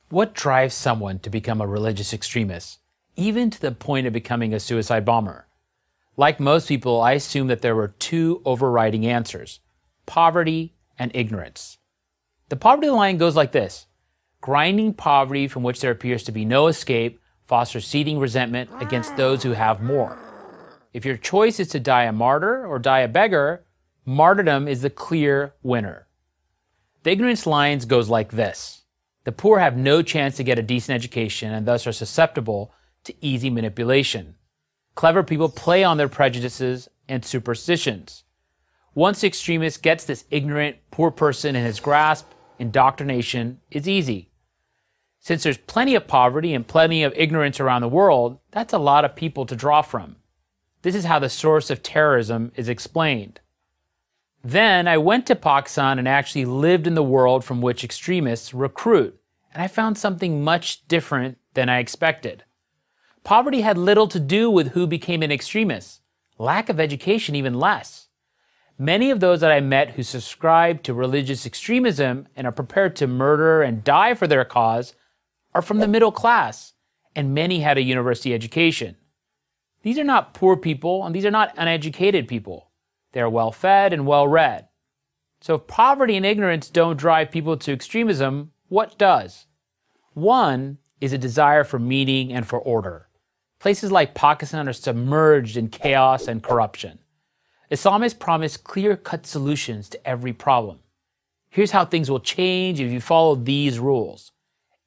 What drives someone to become a religious extremist, even to the point of becoming a suicide bomber? Like most people, I assumed that there were two overriding answers: poverty and ignorance. The poverty line goes like this: grinding poverty from which there appears to be no escape fosters seething resentment against those who have more. If your choice is to die a martyr or die a beggar, martyrdom is the clear winner. The ignorance lines goes like this: the poor have no chance to get a decent education and thus are susceptible to easy manipulation. Clever people play on their prejudices and superstitions. Once the extremist gets this ignorant, poor person in his grasp, indoctrination is easy. Since there's plenty of poverty and plenty of ignorance around the world, that's a lot of people to draw from. This is how the source of terrorism is explained. Then I went to Pakistan and actually lived in the world from which extremists recruit, and I found something much different than I expected. Poverty had little to do with who became an extremist, lack of education even less. Many of those that I met who subscribe to religious extremism and are prepared to murder and die for their cause are from the middle class, and many had a university education. These are not poor people, and these are not uneducated people. They are well-fed and well-read. So if poverty and ignorance don't drive people to extremism, what does? One is a desire for meaning and for order. Places like Pakistan are submerged in chaos and corruption. Islamists promise clear-cut solutions to every problem. Here's how things will change if you follow these rules,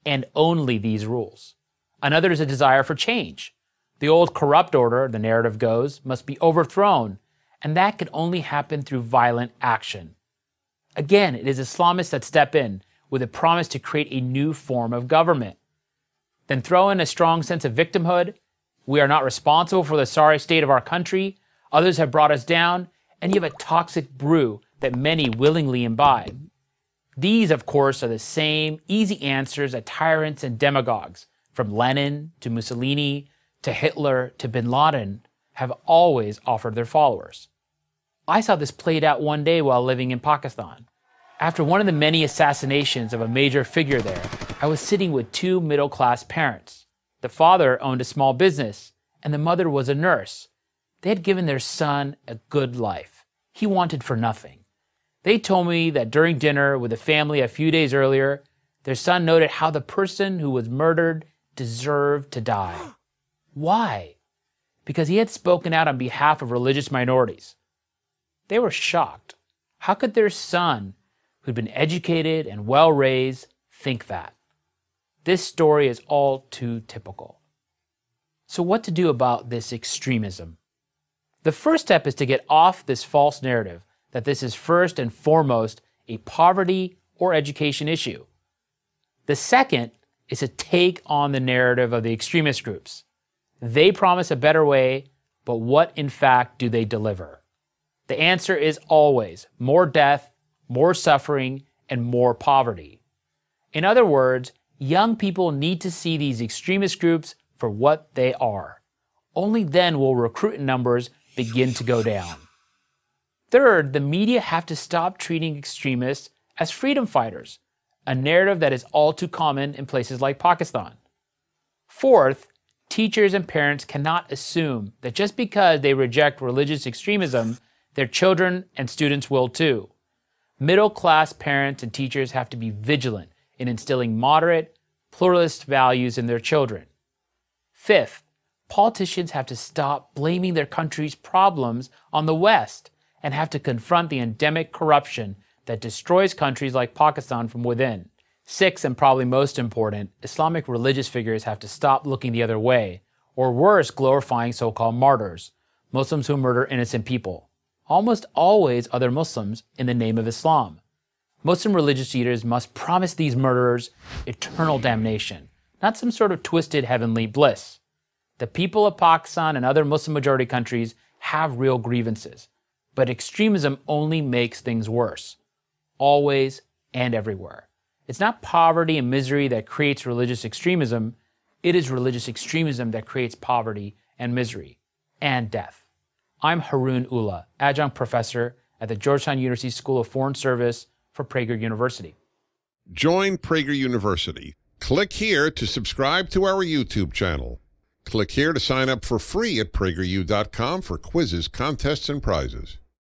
and only these rules. Another is a desire for change. The old corrupt order, the narrative goes, must be overthrown, and that can only happen through violent action. Again, it is Islamists that step in with a promise to create a new form of government. Then throw in a strong sense of victimhood. We are not responsible for the sorry state of our country. Others have brought us down, and you have a toxic brew that many willingly imbibe. These, of course, are the same easy answers that tyrants and demagogues, from Lenin to Mussolini to Hitler to bin Laden, have always offered their followers. I saw this played out one day while living in Pakistan. After one of the many assassinations of a major figure there, I was sitting with two middle-class parents. The father owned a small business, and the mother was a nurse. They had given their son a good life. He wanted for nothing. They told me that during dinner with the family a few days earlier, their son noted how the person who was murdered deserved to die. Why? Because he had spoken out on behalf of religious minorities. They were shocked. How could their son, who'd been educated and well-raised, think that? This story is all too typical. So what to do about this extremism? The first step is to get off this false narrative that this is first and foremost a poverty or education issue. The second is to take on the narrative of the extremist groups. They promise a better way, but what in fact do they deliver? The answer is always more death, more suffering, and more poverty. In other words, young people need to see these extremist groups for what they are. Only then will recruitment numbers begin to go down. Third, the media have to stop treating extremists as freedom fighters, a narrative that is all too common in places like Pakistan. Fourth, teachers and parents cannot assume that just because they reject religious extremism, their children and students will too. Middle-class parents and teachers have to be vigilant in instilling moderate, pluralist values in their children. Fifth, politicians have to stop blaming their country's problems on the West and have to confront the endemic corruption that destroys countries like Pakistan from within. Sixth, and probably most important, Islamic religious figures have to stop looking the other way, or worse, glorifying so-called martyrs, Muslims who murder innocent people. Almost always other Muslims in the name of Islam. Muslim religious leaders must promise these murderers eternal damnation, not some sort of twisted heavenly bliss. The people of Pakistan and other Muslim-majority countries have real grievances, but extremism only makes things worse, always and everywhere. It's not poverty and misery that creates religious extremism. It is religious extremism that creates poverty and misery and death. I'm Haroon Ullah, adjunct professor at the Georgetown University School of Foreign Service for Prager University. Join Prager University Click here to subscribe to our YouTube channel. Click here to sign up for free at PragerU.com for quizzes, contests, and prizes.